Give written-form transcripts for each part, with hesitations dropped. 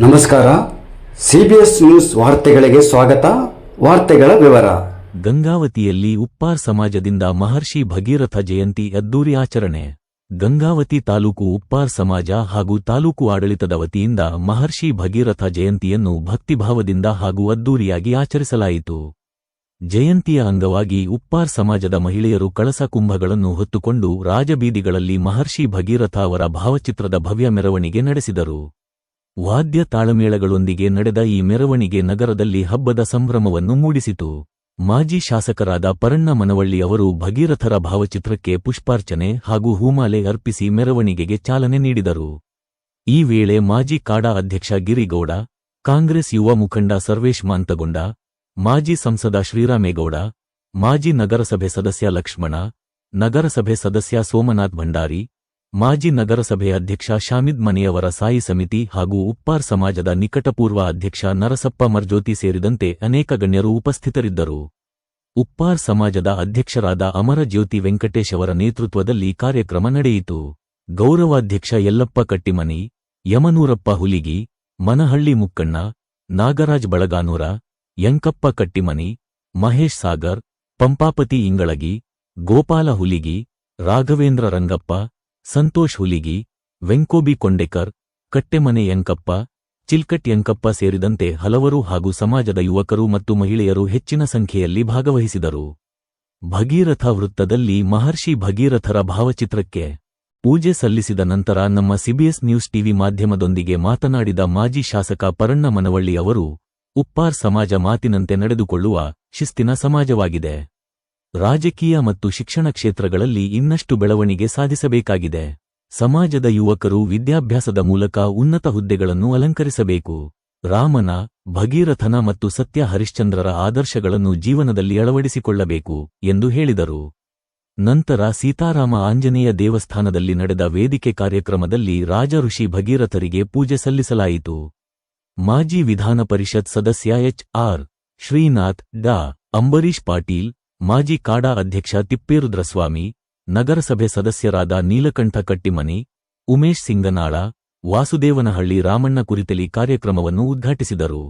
ನಮಸ್ಕಾರ. CBS news ವಾರ್ತೆಗಳಿಗೆ ಸ್ವಾಗತ. ವಾರ್ತೆಗಳ ವಿವರ. ಗಂಗಾವತಿಯಲ್ಲಿ ಉಪ್ಪಾರ್ ಸಮಾಜದಿಂದ ಮಹರ್ಷಿ ಭಗೀರಥ ಜಯಂತಿ ಅದ್ದೂರಿ ಆಚರಣೆ. ಗಂಗಾವತಿ ತಾಲೂಕು ಉಪ್ಪಾರ್ ಸಮಾಜ ಹಾಗೂ ತಾಲೂಕು ಆಡಳಿತದ ವತಿಯಿಂದ ಮಹರ್ಷಿ ಭಗೀರಥ ಜಯಂತಿಯನ್ನು ಭಕ್ತಿಭಾವದಿಂದ ಹಾಗೂ ಅದ್ದೂರಿಯಾಗಿ ಆಚರಿಸಲಾಯಿತು. ಜಯಂತಿಯ ಅಂಗವಾಗಿ ಉಪ್ಪಾರ್ ಸಮಾಜದ ಮಹಿಳೆಯರು ಕಳಸ ಕುಂಭಗಳನ್ನು ಹೊತ್ತುಕೊಂಡು ರಾಜಬೀದಿಗಳಲ್ಲಿ ಮಹರ್ಷಿ ಭಗೀರಥ ಅವರ ಭಾವಚಿತ್ರದ ಭವ್ಯ ಮೆರವಣಿಗೆ ನಡೆಸಿದರು. ವಾದ್ಯ ತಾಳಮೇಳಗಳೊಂದಿಗೆ ನಡೆದ ಈ ಮೆರವಣಿಗೆ ನಗರದಲ್ಲಿ ಹಬ್ಬದ ಸಂಭ್ರಮವನ್ನು ಮೂಡಿಸಿತು. ಮಾಜಿ ಶಾಸಕರಾದ ಪರಣ್ಣ ಮನವಳ್ಳಿ ಅವರು ಭಗೀರಥರ ಭಾವಚಿತ್ರಕ್ಕೆ ಪುಷ್ಪಾರ್ಚನೆ ಹಾಗೂ ಹೂಮಾಲೆ ಅರ್ಪಿಸಿ ಮೆರವಣಿಗೆಗೆ ಚಾಲನೆ ನೀಡಿದರು. ಈ ವೇಳೆ ಮಾಜಿ ಕಾಡಾ ಅಧ್ಯಕ್ಷ ಗಿರಿಗೌಡ, ಕಾಂಗ್ರೆಸ್ ಯುವ ಮುಖಂಡ ಸರ್ವೇಶ್ ಮಾಂತಗೊಂಡ, ಮಾಜಿ ಸಂಸದ ಶ್ರೀರಾಮೇಗೌಡ, ಮಾಜಿ ನಗರಸಭೆ ಸದಸ್ಯ ಲಕ್ಷ್ಮಣ, ನಗರಸಭೆ ಸದಸ್ಯ ಸೋಮನಾಥ್ ಭಂಡಾರಿ, ಮಾಜಿ ನಗರಸಭೆ ಅಧ್ಯಕ್ಷ ಶಾಮಿದ್ ಮನೆಯವರ ಸಾಯಿ ಸಮಿತಿ ಹಾಗೂ ಉಪ್ಪಾರ್ ಸಮಾಜದ ನಿಕಟಪೂರ್ವ ಅಧ್ಯಕ್ಷ ನರಸಪ್ಪ ಮರ್ಜೋತಿ ಸೇರಿದಂತೆ ಅನೇಕ ಗಣ್ಯರು ಉಪಸ್ಥಿತರಿದ್ದರು. ಉಪ್ಪಾರ್ ಸಮಾಜದ ಅಧ್ಯಕ್ಷರಾದ ಅಮರಜ್ಯೋತಿ ವೆಂಕಟೇಶ್ ಅವರ ನೇತೃತ್ವದಲ್ಲಿ ಕಾರ್ಯಕ್ರಮ ನಡೆಯಿತು. ಗೌರವಾಧ್ಯಕ್ಷ ಯಲ್ಲಪ್ಪ ಕಟ್ಟಿಮನಿ, ಯಮನೂರಪ್ಪ ಹುಲಿಗಿ, ಮನಹಳ್ಳಿ ಮುಕ್ಕಣ್ಣ, ನಾಗರಾಜ್ ಬಳಗಾನೂರ, ಯಂಕಪ್ಪ ಕಟ್ಟಿಮನಿ, ಮಹೇಶ್ ಸಾಗರ್, ಪಂಪಾಪತಿ ಇಂಗಳಗಿ, ಗೋಪಾಲ ಹುಲಿಗಿ, ರಾಘವೇಂದ್ರ ರಂಗಪ್ಪ, ಸಂತೋಷ್ ಹುಲಿಗಿ, ವೆಂಕೋಬಿ ಕೊಂಡೆಕರ್, ಕಟ್ಟೆಮನೆ ಯಂಕಪ್ಪ, ಚಿಲ್ಕಟ್ ಯಂಕಪ್ಪ ಸೇರಿದಂತೆ ಹಲವರು ಹಾಗೂ ಸಮಾಜದ ಯುವಕರು ಮತ್ತು ಮಹಿಳೆಯರು ಹೆಚ್ಚಿನ ಸಂಖ್ಯೆಯಲ್ಲಿ ಭಾಗವಹಿಸಿದರು. ಭಗೀರಥ ವೃತ್ತದಲ್ಲಿ ಮಹರ್ಷಿ ಭಗೀರಥರ ಭಾವಚಿತ್ರಕ್ಕೆ ಪೂಜೆ ಸಲ್ಲಿಸಿದ ನಂತರ ನಮ್ಮ ಸಿಬಿಎಸ್ ನ್ಯೂಸ್ ಟಿವಿ ಮಾಧ್ಯಮದೊಂದಿಗೆ ಮಾತನಾಡಿದ ಮಾಜಿ ಶಾಸಕ ಪರಣ್ಣ ಮನವಳ್ಳಿ ಅವರು, ಉಪ್ಪಾರ್ ಸಮಾಜ ಮಾತಿನಂತೆ ನಡೆದುಕೊಳ್ಳುವ ಶಿಸ್ತಿನ ಸಮಾಜವಾಗಿದೆ. ರಾಜಕೀಯ ಮತ್ತು ಶಿಕ್ಷಣ ಕ್ಷೇತ್ರಗಳಲ್ಲಿ ಇನ್ನಷ್ಟು ಬೆಳವಣಿಗೆ ಸಾಧಿಸಬೇಕಾಗಿದೆ. ಸಮಾಜದ ಯುವಕರು ವಿದ್ಯಾಭ್ಯಾಸದ ಮೂಲಕ ಉನ್ನತ ಹುದ್ದೆಗಳನ್ನು ಅಲಂಕರಿಸಬೇಕು. ರಾಮನ, ಭಗೀರಥನ ಮತ್ತು ಸತ್ಯ ಹರಿಶ್ಚಂದ್ರರ ಆದರ್ಶಗಳನ್ನು ಜೀವನದಲ್ಲಿ ಅಳವಡಿಸಿಕೊಳ್ಳಬೇಕು ಎಂದು ಹೇಳಿದರು. ನಂತರ ಸೀತಾರಾಮ ಆಂಜನೇಯ ದೇವಸ್ಥಾನದಲ್ಲಿ ನಡೆದ ವೇದಿಕೆ ಕಾರ್ಯಕ್ರಮದಲ್ಲಿ ರಾಜ ಋಷಿ ಭಗೀರಥರಿಗೆ ಪೂಜೆ ಸಲ್ಲಿಸಲಾಯಿತು. ಮಾಜಿ ವಿಧಾನ ಪರಿಷತ್ ಸದಸ್ಯ ಎಚ್.ಆರ್. ಶ್ರೀನಾಥ್, ಡಾ. ಅಂಬರೀಶ್ ಪಾಟೀಲ್, ಮಾಜಿ ಕಾಡಾ ಅಧ್ಯಕ್ಷ ತಿಪ್ಪೇರುದ್ರಸ್ವಾಮಿ, ನಗರಸಭೆ ಸದಸ್ಯರಾದ ನೀಲಕಂಠ ಕಟ್ಟಿಮನಿ, ಉಮೇಶ್ ಸಿಂಗನಾಳ, ವಾಸುದೇವನಹಳ್ಳಿ ರಾಮಣ್ಣ ಕುರಿತಲಿ ಕಾರ್ಯಕ್ರಮವನ್ನು ಉದ್ಘಾಟಿಸಿದರು.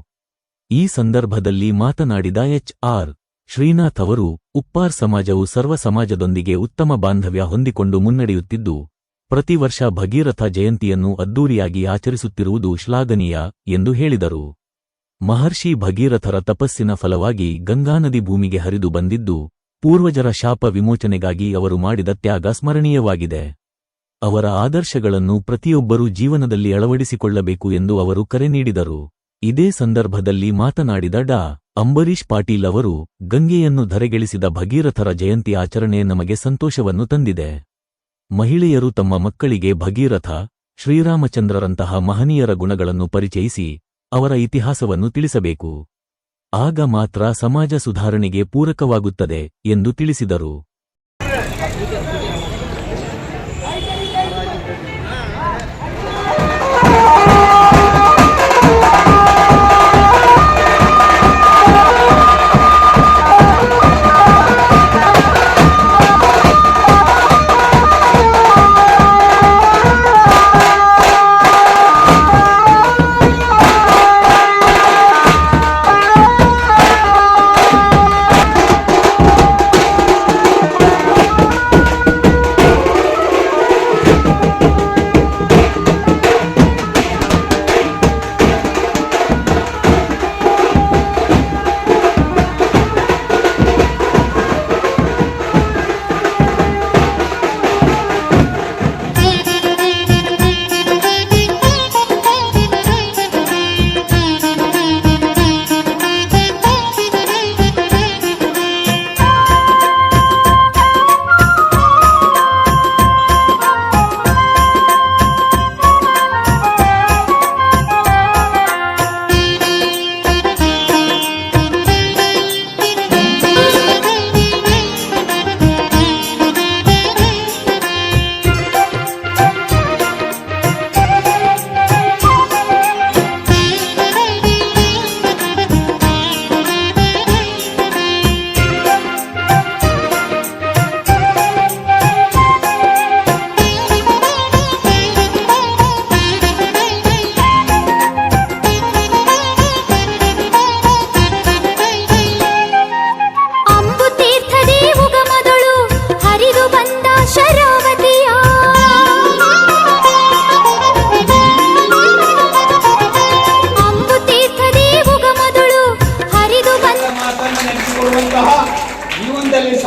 ಈ ಸಂದರ್ಭದಲ್ಲಿ ಮಾತನಾಡಿದ ಎಚ್.ಆರ್. ಶ್ರೀನಾಥ್ ಅವರು, ಉಪ್ಪಾರ್ ಸಮಾಜವು ಸರ್ವ ಸಮಾಜದೊಂದಿಗೆ ಉತ್ತಮ ಬಾಂಧವ್ಯ ಹೊಂದಿಕೊಂಡು ಮುನ್ನಡೆಯುತ್ತಿದ್ದು, ಪ್ರತಿ ವರ್ಷ ಭಗೀರಥ ಜಯಂತಿಯನ್ನು ಅದ್ದೂರಿಯಾಗಿ ಆಚರಿಸುತ್ತಿರುವುದು ಶ್ಲಾಘನೀಯ ಎಂದು ಹೇಳಿದರು. ಮಹರ್ಷಿ ಭಗೀರಥರ ತಪಸ್ಸಿನ ಫಲವಾಗಿ ಗಂಗಾನದಿ ಭೂಮಿಗೆ ಹರಿದು ಬಂದಿದ್ದು, ಪೂರ್ವಜರ ಶಾಪ ವಿಮೋಚನೆಗಾಗಿ ಅವರು ಮಾಡಿದ ತ್ಯಾಗ ಸ್ಮರಣೀಯವಾಗಿದೆ. ಅವರ ಆದರ್ಶಗಳನ್ನು ಪ್ರತಿಯೊಬ್ಬರೂ ಜೀವನದಲ್ಲಿ ಅಳವಡಿಸಿಕೊಳ್ಳಬೇಕು ಎಂದು ಅವರು ಕರೆ ನೀಡಿದರು. ಇದೇ ಸಂದರ್ಭದಲ್ಲಿ ಮಾತನಾಡಿದ ಡಾ. ಅಂಬರೀಶ್ ಪಾಟೀಲ್ ಅವರು, ಗಂಗೆಯನ್ನು ಧರೆಗೆಳಿಸಿದ ಭಗೀರಥರ ಜಯಂತಿ ಆಚರಣೆ ನಮಗೆ ಸಂತೋಷವನ್ನು ತಂದಿದೆ. ಮಹಿಳೆಯರು ತಮ್ಮ ಮಕ್ಕಳಿಗೆ ಭಗೀರಥ, ಶ್ರೀರಾಮಚಂದ್ರರಂತಹ ಮಹನೀಯರ ಗುಣಗಳನ್ನು ಪರಿಚಯಿಸಿ ಅವರ ಇತಿಹಾಸವನ್ನು ತಿಳಿಸಬೇಕು. ಆಗ ಮಾತ್ರ ಸಮಾಜ ಸುಧಾರಣೆಗೆ ಪೂರಕವಾಗುತ್ತದೆ ಎಂದು ತಿಳಿಸಿದರು.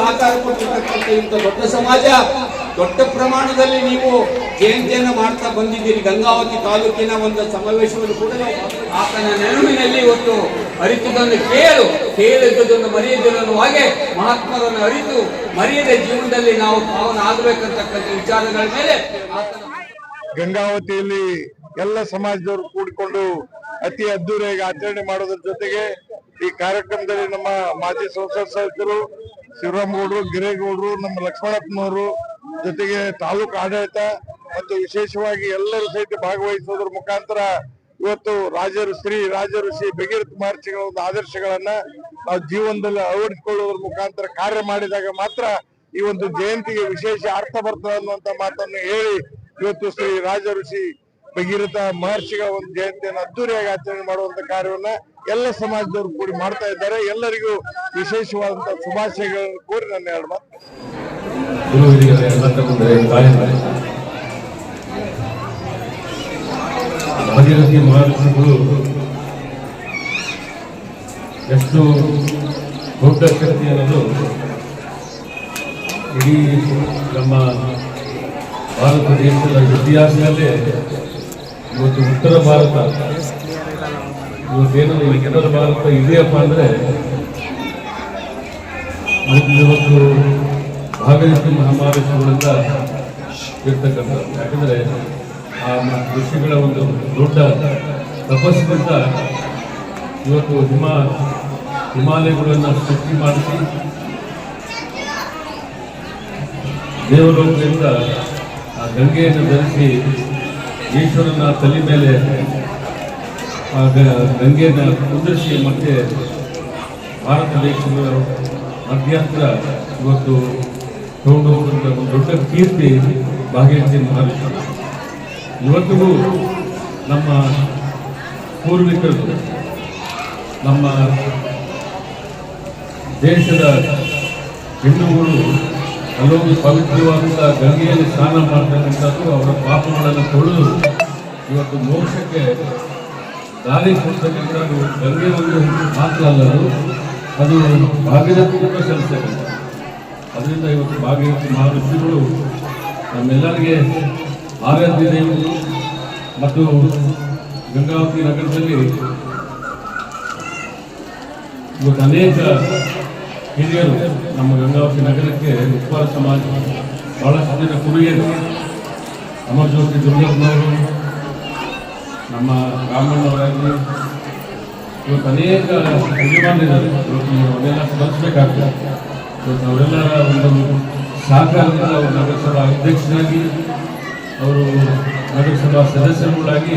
ಸಹಕಾರ ಕೊಟ್ಟಿರ್ತಕ್ಕಂಥ ಇಂಥ ದೊಡ್ಡ ಸಮಾಜ, ದೊಡ್ಡ ಪ್ರಮಾಣದಲ್ಲಿ ನೀವು ಜಯಂತಿಯನ್ನು ಮಾಡ್ತಾ ಬಂದಿದ್ದೀರಿ. ಗಂಗಾವತಿ ತಾಲೂಕಿನ ಒಂದು ಸಮಾವೇಶವನ್ನು ಕೂಡ ಆತನ ನೆನಪಿನಲ್ಲಿ ಇವತ್ತು ಅರಿತುದನ್ನು ಕೇಳಿದ್ದನ್ನು ಮರೆಯದನ್ನು ಹಾಗೆ ಮಹಾತ್ಮರನ್ನು ಅರಿತು ಮರೆಯದೆ ಜೀವನದಲ್ಲಿ ನಾವು ಪಾವನಾಗಬೇಕಂತಕ್ಕಂಥ ವಿಚಾರಗಳ ಮೇಲೆ ಗಂಗಾವತಿಯಲ್ಲಿ ಎಲ್ಲ ಸಮಾಜದವರು ಕೂಡಿಕೊಂಡು ಅತಿ ಅದ್ದೂರಿಯಾಗಿ ಆಚರಣೆ ಮಾಡೋದ್ರ ಜೊತೆಗೆ ಈ ಕಾರ್ಯಕ್ರಮದಲ್ಲಿ ನಮ್ಮ ಮಾಜಿ ಸಂಸತ್ ಸದಸ್ಯರು ಶಿವರಾಮಗೌಡರು, ಗಿರೇಗೌಡರು, ನಮ್ಮ ಲಕ್ಷ್ಮಣಪ್ಪನವರು, ಜೊತೆಗೆ ತಾಲೂಕು ಆಡಳಿತ ಮತ್ತು ವಿಶೇಷವಾಗಿ ಎಲ್ಲರೂ ಸಹಿತ ಭಾಗವಹಿಸೋದ್ರ ಮುಖಾಂತರ ಇವತ್ತು ಶ್ರೀ ರಾಜಋಷಿ ಭಗೀರಥ ಮಹರ್ಷಿಗಳ ಒಂದು ಆದರ್ಶಗಳನ್ನ ನಾವು ಜೀವನದಲ್ಲಿ ಅಳವಡಿಸಿಕೊಳ್ಳುವುದರ ಮುಖಾಂತರ ಕಾರ್ಯ ಮಾಡಿದಾಗ ಮಾತ್ರ ಈ ಒಂದು ಜಯಂತಿಗೆ ವಿಶೇಷ ಅರ್ಥ ಬರ್ತದೆ ಅನ್ನುವಂತ ಮಾತನ್ನು ಹೇಳಿ ಇವತ್ತು ಶ್ರೀ ರಾಜಋಷಿ ಭಗೀರಥ ಮಹರ್ಷಿಗಳ ಒಂದು ಜಯಂತಿಯನ್ನು ಅದ್ದೂರಿಯಾಗಿ ಆಚರಣೆ ಮಾಡುವಂತ ಕಾರ್ಯವನ್ನ ಎಲ್ಲ ಸಮಾಜದವರು ಕೂಡಿ ಮಾಡ್ತಾ ಇದ್ದಾರೆ. ಎಲ್ಲರಿಗೂ ವಿಶೇಷವಾದಂತಹ ಶುಭಾಶಯಗಳನ್ನು ಕೋರಿ ನನ್ನ ಎರಡು ಮಾತು. ಭಗೀರಥಿ ಮಹರ್ಷಿಗಳು ಎಷ್ಟು ದೊಡ್ಡ ಶಕ್ತಿ ಅನ್ನೋದು ಇಡೀ ನಮ್ಮ ಭಾರತ ದೇಶದ ಇತಿಹಾಸದಲ್ಲೇ ಇವತ್ತು ಉತ್ತರ ಭಾರತ ಇವತ್ತೇನು ಉತ್ತರ ಭಾರತ ಇದೆಯಪ್ಪ ಅಂದರೆ ಇವತ್ತು ಭಾಗವಹಿಸಿ ಮಹಾಮಾವೇಶಗಳಿಂದ ಇರ್ತಕ್ಕಂಥದ್ದು. ಯಾಕಂದರೆ ಆ ಋಷಿಗಳ ಒಂದು ದೊಡ್ಡ ತಪಸ್ಸಿನಿಂದ ಇವತ್ತು ಹಿಮಾಲಯಗಳನ್ನು ಸೃಷ್ಟಿ ಮಾಡಿಸಿ ದೇವಲೋಕದಿಂದ ಆ ಗಂಗೆಯನ್ನು ಧರಿಸಿ ಈಶ್ವರನ ತಲೆ ಮೇಲೆ ಆ ಗಂಗೆಯನ್ನು ಕುಂದಿರಿಸಿ ಮತ್ತೆ ಭಾರತ ದೇಶದ ಮಧ್ಯಂತರ ಇವತ್ತು ತಗೊಂಡು ಹೋಗುವಂಥ ಒಂದು ದೊಡ್ಡ ಕೀರ್ತಿ ಭಾಗೀರಥಿ ಮಹರ್ಷಿ. ಇವತ್ತಿಗೂ ನಮ್ಮ ಪೂರ್ವಿಕರು ನಮ್ಮ ದೇಶದ ಹೆಣ್ಣುಗಳು ಅಲ್ಲೊಂದು ಪವಿತ್ರವಾದಂಥ ಗಂಗೆಯಲ್ಲಿ ಸ್ನಾನ ಮಾಡ್ತಕ್ಕಂಥದ್ದು ಅವರ ಪಾಪಗಳನ್ನು ತೊಳೆದು ಇವತ್ತು ಮೋಕ್ಷಕ್ಕೆ ದಾರಿ ಕೊಡ್ತಕ್ಕಂಥದ್ದು ಗಂಗೆ ಒಂದು ಮಾತ್ರ ಅಲ್ಲದು, ಅದು ಭಾಗೀರಥಿ ಕೂಡ ಸಲ್ಲಿಸ್ತಕ್ಕಂಥ. ಅದರಿಂದ ಇವತ್ತು ಭಾಗೀರಥಿ ಮಹರ್ಷಿಗಳು ನಮ್ಮೆಲ್ಲರಿಗೆ ಆರಾಧ್ಯ ದೇವರು. ಮತ್ತು ಗಂಗಾವತಿ ನಗರದಲ್ಲಿ ಇವತ್ತು ಅನೇಕ ಹಿರಿಯರು ನಮ್ಮ ಗಂಗಾವತಿ ನಗರಕ್ಕೆ ಉಪ್ಪಾರ ಸಮಾಜ ಬಹಳಷ್ಟು ಜನ ಕುರಿಯರು, ಅಮರಜ್ಯೋತಿ ದುರ್ಗಪ್ಪನವರು, ನಮ್ಮ ರಾಮಣ್ಣವರಾಗಲಿ ಇವತ್ತು ಅನೇಕ ಯಜಮಾನರಿದ್ದಾರೆ. ಇವತ್ತು ಅವರೆಲ್ಲ ಸ್ಮರಿಸಬೇಕಾಗ್ತದೆ. ಇವತ್ತು ಅವರೆಲ್ಲರ ಒಂದು ಸಹಕಾರದಿಂದ ಅವರು ನಗರಸಭಾ ಅಧ್ಯಕ್ಷರಾಗಿ, ಅವರು ನಗರಸಭಾ ಸದಸ್ಯರುಗಳಾಗಿ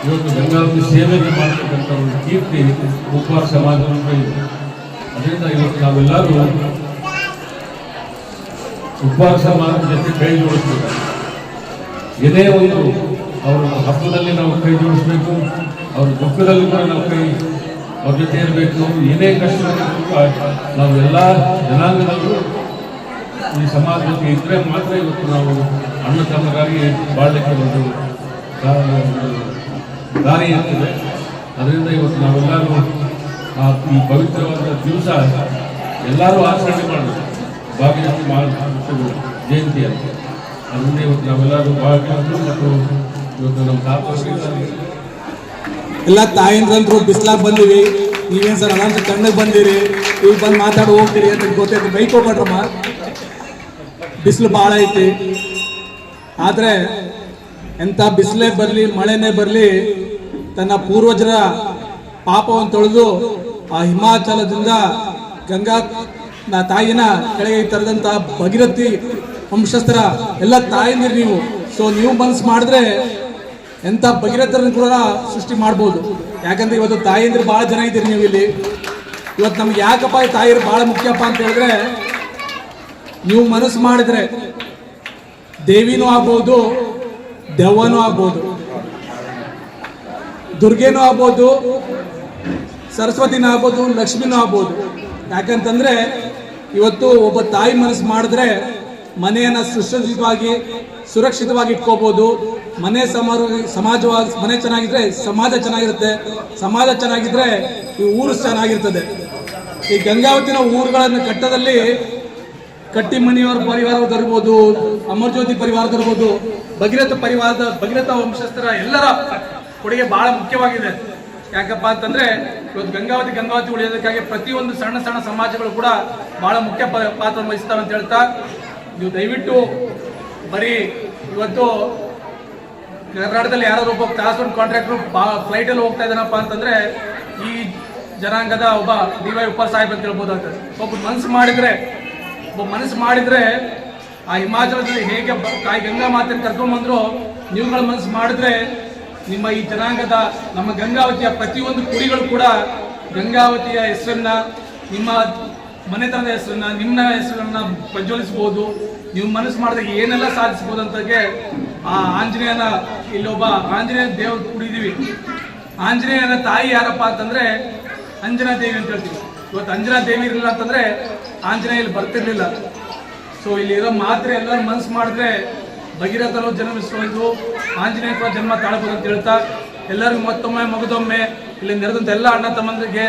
ಇವತ್ತು ಗಂಗಾವತಿ ಸೇವೆಯನ್ನು ಮಾಡತಕ್ಕಂಥ ಒಂದು ಕೀರ್ತಿ ಉಪ್ಪಾರ ಸಮಾಜವನ್ನು ಇದೆ. ಅದರಿಂದ ಇವತ್ತು ನಾವೆಲ್ಲರೂ ಉಪ್ಪಾರ ಸಮಾಜದ ಜೊತೆ ಕೈ ಜೋಡಿಸ್ಬೇಕು. ಏನೇ ಒಂದು ಅವರ ಹಬ್ಬದಲ್ಲಿ ನಾವು ಕೈ ಜೋಡಿಸ್ಬೇಕು, ಅವ್ರ ದುಃಖದಲ್ಲಿ ಕೂಡ ನಾವು ಅವ್ರ ಜೊತೆ ಇರಬೇಕು. ಏನೇ ಕಷ್ಟ ನಾವು ಎಲ್ಲ ಜನಾಂಗದಲ್ಲೂ ಈ ಸಮಾಜಕ್ಕೆ ಇದ್ರೆ ಮಾತ್ರ ಇವತ್ತು ನಾವು ಅಣ್ಣ ತಮ್ಮರಾಗಿ ಬಾಳಲಿಕ್ಕೆ ಒಂದು ದಾರಿ ಇರ್ತದೆ. ಅದರಿಂದ ಇವತ್ತು ನಾವೆಲ್ಲರೂ ಈ ಪವಿತ್ರವಾದ ದಿವಸ ಎಲ್ಲರೂ ಆಚರಣೆ ಮಾಡಬೇಕು, ಭಾಗೀರಥಿ ಮಹರ್ಷಿಗಳು ಜಯಂತಿ ಅಂತ. ಅದರಿಂದ ಇವತ್ತು ನಾವೆಲ್ಲರೂ ಭಾಗವಹಿಸಲು ಮತ್ತು ಇವತ್ತು ನಮ್ಮ ತಾತ ಎಲ್ಲ ತಾಯಂದ್ರಂತರು ಬಿಸಿಲಾಗ ಬಂದಿವಿ, ನೀವೇನು ಸರ್ ಅಲಾಂತ ಕಣ್ಣಿಗೆ ಬಂದಿರಿ, ಈಗ ಬಂದು ಮಾತಾಡಿ ಹೋಗ್ತೀರಿ ಅಂತ ಗೊತ್ತೈತಿ. ಬೈಕ್ ಹೋಗ್ಬೇಡ್ರಮ್ಮ, ಬಿಸಿಲು ಭಾಳ ಐತಿ. ಆದರೆ ಎಂಥ ಬಿಸಿಲೇ ಬರಲಿ ಮಳೆನೇ ಬರಲಿ, ತನ್ನ ಪೂರ್ವಜರ ಪಾಪವನ್ನು ತೊಳೆದು ಆ ಹಿಮಾಚಲದಿಂದ ಗಂಗಾ ತಾಯಿನ ಕೆಳಗೆ ತರದಂಥ ಭಗೀರಥಿ ವಂಶಸ್ಥರ ಎಲ್ಲ ತಾಯಂದಿರು ನೀವು. ಸೊ ನೀವು ಮನಸ್ಸು ಮಾಡಿದ್ರೆ ಎಂಥ ಭಗೀರಥರನ್ನು ಕೂಡ ಸೃಷ್ಟಿ ಮಾಡ್ಬೋದು. ಯಾಕಂದ್ರೆ ಇವತ್ತು ತಾಯಂದಿರು ಭಾಳ ಜನ ಇದ್ದೀರಿ ನೀವು ಇಲ್ಲಿ. ಇವತ್ತು ನಮ್ಗೆ ಯಾಕಪ್ಪ ತಾಯಿರು ಭಾಳ ಮುಖ್ಯಪ್ಪ ಅಂತ ಹೇಳಿದ್ರೆ, ನೀವು ಮನಸ್ಸು ಮಾಡಿದ್ರೆ ದೇವಿನೂ ಆಗ್ಬೋದು, ದೆವ್ವನೂ ಆಗ್ಬೋದು, ದುರ್ಗೆನೂ ಆಗ್ಬೋದು, ಸರಸ್ವತಿನೂ ಆಗ್ಬೋದು, ಲಕ್ಷ್ಮಿನೂ ಆಗ್ಬೋದು. ಯಾಕಂತಂದ್ರೆ ಇವತ್ತು ಒಬ್ಬ ತಾಯಿ ಮನಸ್ಸು ಮಾಡಿದ್ರೆ ಮನೆಯನ್ನು ಸುರಕ್ಷಿತವಾಗಿ ಇಟ್ಕೋಬಹುದು. ಸಮಾಜವಾಗಿ ಮನೆ ಚೆನ್ನಾಗಿದ್ರೆ ಸಮಾಜ ಚೆನ್ನಾಗಿರುತ್ತೆ, ಸಮಾಜ ಚೆನ್ನಾಗಿದ್ರೆ ಈ ಊರು ಚೆನ್ನಾಗಿರ್ತದೆ. ಈ ಗಂಗಾವತಿನ ಊರುಗಳನ್ನು ಕಟ್ಟದಲ್ಲಿ ಕಟ್ಟಿಮನಿಯವರ ಪರಿವಾರದರ್ಬೋದು, ಅಮರಜ್ಯೋತಿ ಪರಿವಾರದರ್ಬೋದು, ಭಗೀರಥ ವಂಶಸ್ಥರ ಎಲ್ಲರ ಕೊಡುಗೆ ಬಹಳ ಮುಖ್ಯವಾಗಿದೆ. ಯಾಕಪ್ಪ ಅಂತಂದ್ರೆ ಇವತ್ತು ಗಂಗಾವತಿ ಉಳಿಯೋದಕ್ಕಾಗಿ ಪ್ರತಿಯೊಂದು ಸಣ್ಣ ಸಣ್ಣ ಸಮಾಜಗಳು ಕೂಡ ಬಹಳ ಮುಖ್ಯ ಪಾತ್ರ ವಹಿಸ್ತವೆ ಅಂತ ಹೇಳ್ತಾ, ನೀವು ದಯವಿಟ್ಟು ಬರೀ ಇವತ್ತು ಕರ್ನಾಟಕದಲ್ಲಿ ಯಾರೋ ಒಬ್ಬ ಟ್ರಾನ್ಸ್ಪೋರ್ಟ್ ಕಾಂಟ್ರಾಕ್ಟರ್ ಫ್ಲೈಟಲ್ಲಿ ಹೋಗ್ತಾ ಇದ್ದಾನಪ್ಪ ಅಂತಂದ್ರೆ ಈ ಜನಾಂಗದ ಒಬ್ಬ DY ಉಪ್ಪಾರ್ ಸಾಹೇಬ್ ಅಂತ ಹೇಳ್ಬೋದಾಗ್ತದೆ. ಒಬ್ಬ ಮನಸ್ಸು ಮಾಡಿದ್ರೆ ಆ ಹಿಮಾಚಲದಲ್ಲಿ ಹೇಗೆ ತಾಯಿ ಗಂಗಾ ಮಾತೆಯನ್ನು ಕರ್ಕೊಂಡ್ಬಂದ್ರು, ನೀವುಗಳ ಮನಸ್ಸು ಮಾಡಿದ್ರೆ ನಿಮ್ಮ ಈ ಜನಾಂಗದ ನಮ್ಮ ಗಂಗಾವತಿಯ ಪ್ರತಿಯೊಂದು ಕುರಿಗಳು ಕೂಡ ಗಂಗಾವತಿಯ ಹೆಸರನ್ನ, ನಿಮ್ಮ ಮನೆತನದ ಹೆಸರನ್ನ, ನಿಮ್ಮ ಹೆಸರನ್ನ ಪ್ರಜ್ವಲಿಸಬಹುದು. ನೀವು ಮನಸ್ಸು ಮಾಡಿದ್ರೆ ಏನೆಲ್ಲ ಸಾಧಿಸಬಹುದು ಅಂತಾಗೆ ಆ ಆಂಜನೇಯನ, ಇಲ್ಲೊಬ್ಬ ಆಂಜನೇಯ ದೇವ್ರ ಕುಡಿದೀವಿ. ಆಂಜನೇಯನ ತಾಯಿ ಯಾರಪ್ಪ ಅಂತಂದ್ರೆ ಅಂಜನಾ ದೇವಿ ಅಂತ ಹೇಳ್ತೀವಿ. ಇವತ್ತು ಅಂಜನಾ ದೇವಿ ಇರಲಿಲ್ಲ ಅಂತಂದ್ರೆ ಆಂಜನೇಯ ಇಲ್ಲಿ ಬರ್ತಿರ್ಲಿಲ್ಲ. ಸೊ ಇಲ್ಲಿರೋ ಮಾತ್ರ ಎಲ್ಲರೂ ಮನಸ್ಸು ಮಾಡಿದ್ರೆ ಭಗೀರಥರು ಜನ್ಮಿಸ್ಬೋದು, ಆಂಜನೇಯ ಕೂಡ ಜನ್ಮ ತಾಳಬಹುದು ಅಂತ ಹೇಳ್ತಾ, ಎಲ್ಲರಿಗೂ ಮತ್ತೊಮ್ಮೆ ಮಗದೊಮ್ಮೆ ಇಲ್ಲಿ ನೆರೆದಂತ ಎಲ್ಲ ಅಣ್ಣ ತಮ್ಮಂದಿರಿಗೆ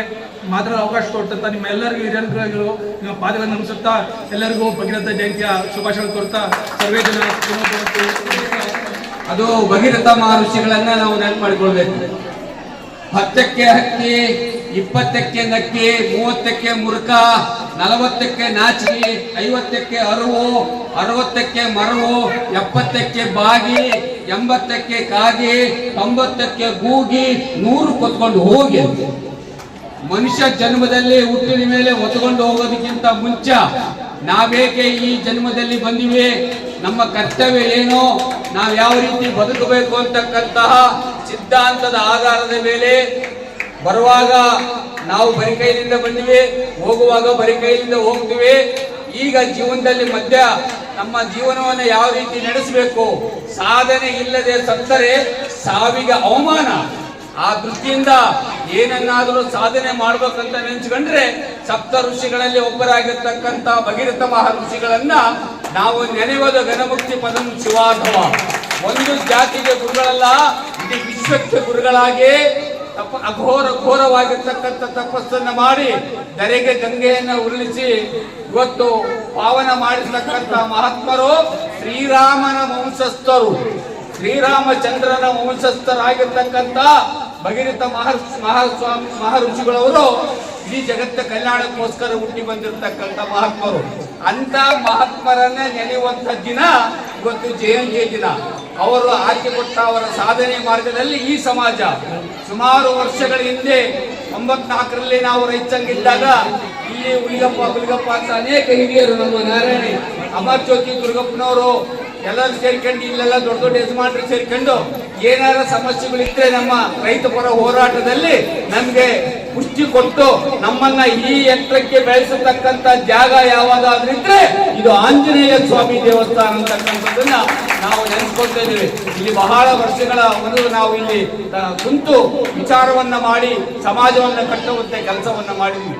ಮಾತ್ರ ಅವಕಾಶ ಕೊಟ್ಟಂತ ನಿಮ್ಮ ಎಲ್ಲರಿಗೂ ಹಿರಿಯರು ನಿಮ್ಮ ಪಾದಗಳನ್ನು ನಮಿಸುತ್ತಾ ಎಲ್ಲರಿಗೂ ಭಗೀರಥ ಜಯಂತಿಯ ಶುಭಾಶಯಗಳು ಕೋರ್ತಾ ಸರ್ವೇ ಜನ ಅದು ಭಗೀರಥ ಮಹರ್ಷಿಗಳನ್ನ ನಾವು ನೆನಪು ಮಾಡಿಕೊಳ್ಬೇಕು. 10ಕ್ಕೆ ಹಕ್ಕಿ, 20ಕ್ಕೆ ನಕ್ಕಿ, 30ಕ್ಕೆ ಮುರುಕ, 40ಕ್ಕೆ ನಾಚಿಕೆ, 50ಕ್ಕೆ ಅರುವು, 60ಕ್ಕೆ ಮರವು, 70ಕ್ಕೆ ಬಾಗಿ, 80ಕ್ಕೆ ಕಾಗಿ, 90ಕ್ಕೆ ಗೂಗಿ, 100 ಕೊತ್ಕೊಂಡು ಹೋಗಿ. ಮನುಷ್ಯ ಜನ್ಮದಲ್ಲಿ ಹುಟ್ಟಿದ ಮೇಲೆ ಹೊತ್ಕೊಂಡು ಹೋಗೋದಕ್ಕಿಂತ ಮುಂಚೆ ನಾವೇಕೆ ಈ ಜನ್ಮದಲ್ಲಿ ಬಂದಿವೆ, ನಮ್ಮ ಕರ್ತವ್ಯ ಏನು, ನಾವು ಯಾವ ರೀತಿ ಬದುಕಬೇಕು ಅಂತಕ್ಕಂತಹ ಸಿದ್ಧಾಂತದ ಆಧಾರದ ಮೇಲೆ ಬರುವಾಗ ನಾವು ಬರಿ ಕೈಯಿಂದ ಬಂದಿವೆ, ಹೋಗುವಾಗ ಬರಿ ಕೈಯಿಂದ ಹೋಗ್ತೀವಿ. ಈಗ ಜೀವನದಲ್ಲಿ ಮಧ್ಯ ನಮ್ಮ ಜೀವನವನ್ನು ಯಾವ ರೀತಿ ನಡೆಸಬೇಕು, ಸಾಧನೆ ಇಲ್ಲದೆ ಸತ್ತರೆ ಸಾವಿಗೆ ಅವಮಾನ. ಆ ದೃಷ್ಟಿಯಿಂದ ಏನನ್ನಾದರೂ ಸಾಧನೆ ಮಾಡ್ಬೇಕಂತ ನೆನೆಸ್ಕೊಂಡ್ರೆ ಸಪ್ತ ಋಷಿಗಳಲ್ಲಿ ಒಬ್ಬರಾಗಿರ್ತಕ್ಕಂಥ ಭಗೀರಥ ಮಹರ್ಷಿಗಳನ್ನ ನಾವು ನೆನೆಯುವುದು ಘನಮುಕ್ತಿ ಪದಂ ಶಿವಾಧವ. ಒಂದು ಜಾತಿಗೆ ಗುರುಗಳಲ್ಲ, ಇಡೀ ವಿಶ್ವಕ್ಕೆ ಗುರುಗಳಾಗಿ ಘೋರವಾಗಿರ್ತಕ್ಕಂಥ ತಪಸ್ಸನ್ನ ಮಾಡಿ ಧರೆಗೆ ಗಂಗೆಯನ್ನು ಉರುಳಿಸಿ ಇವತ್ತು ಪಾವನ ಮಾಡಿರ್ತಕ್ಕಂಥ ಮಹಾತ್ಮರು ಶ್ರೀರಾಮನ ವಂಶಸ್ಥರು, ಶ್ರೀರಾಮಚಂದ್ರನ ವಂಶಸ್ಥರಾಗಿರ್ತಕ್ಕಂಥ ಭಗೀರಥ ಮಹರ್ಷಿಗಳವರು ಇಡೀ ಜಗತ್ತ ಕಲ್ಯಾಣಕ್ಕೋಸ್ಕರ ಹುಟ್ಟಿ ಬಂದಿರತಕ್ಕಂಥ ಮಹಾತ್ಮರು. ಅಂತ ಮಹಾತ್ಮರನ್ನ ನೆನೆಯುವಂತ ದಿನ ಇವತ್ತು ಜಯಂತಿಯ ದಿನ. ಅವರು ಹಾಕಿಕೊಟ್ಟ ಅವರ ಸಾಧನೆ ಮಾರ್ಗದಲ್ಲಿ ಈ ಸಮಾಜ ಸುಮಾರು ವರ್ಷಗಳ ಹಿಂದೆ 94ರಲ್ಲಿ ನಾವು ರೈತಂಗಿದ್ದಾಗ ಇಲ್ಲಿ ಹುಲಿಗಪ್ಪ ಅಂತ ಅನೇಕ ಹಿರಿಯರು, ನಮ್ಮ ನಾರಾಯಣಿ, ಅಮರಜ್ಯೋತಿ ದುರ್ಗಪ್ಪನವರು ಎಲ್ಲರೂ ಸೇರ್ಕೊಂಡು ಇಲ್ಲೆಲ್ಲ ದೊಡ್ಡ ದೊಡ್ಡ ಯಜಮಾನರು ಸೇರ್ಕೊಂಡು ಏನಾರ ಸಮಸ್ಯೆಗಳಿದ್ರೆ ನಮ್ಮ ರೈತ ಪರ ಹೋರಾಟದಲ್ಲಿ ನಮ್ಗೆ ಪುಷ್ಟಿ ಕೊಟ್ಟು ನಮ್ಮನ್ನ ಈ ಯಂತ್ರಕ್ಕೆ ಬೆಳೆಸತಕ್ಕಂತ ಜಾಗ ಯಾವಾಗಾದ್ರೂ ಇದ್ರೆ ಇದು ಆಂಜನೇಯ ಸ್ವಾಮಿ ದೇವಸ್ಥಾನ ಅಂತಕ್ಕಂಥದ್ದನ್ನ ನಾವು ನೆನೆಸ್ಕೊಳ್ತಾ ಇದ್ದೀವಿ. ಇಲ್ಲಿ ಬಹಳ ವರ್ಷಗಳ ಮೊದಲು ನಾವು ಇಲ್ಲಿ ಕುಂತು ವಿಚಾರವನ್ನ ಮಾಡಿ ಸಮಾಜವನ್ನ ಕಟ್ಟುವಂತೆ ಕೆಲಸವನ್ನ ಮಾಡಿದ್ವಿ.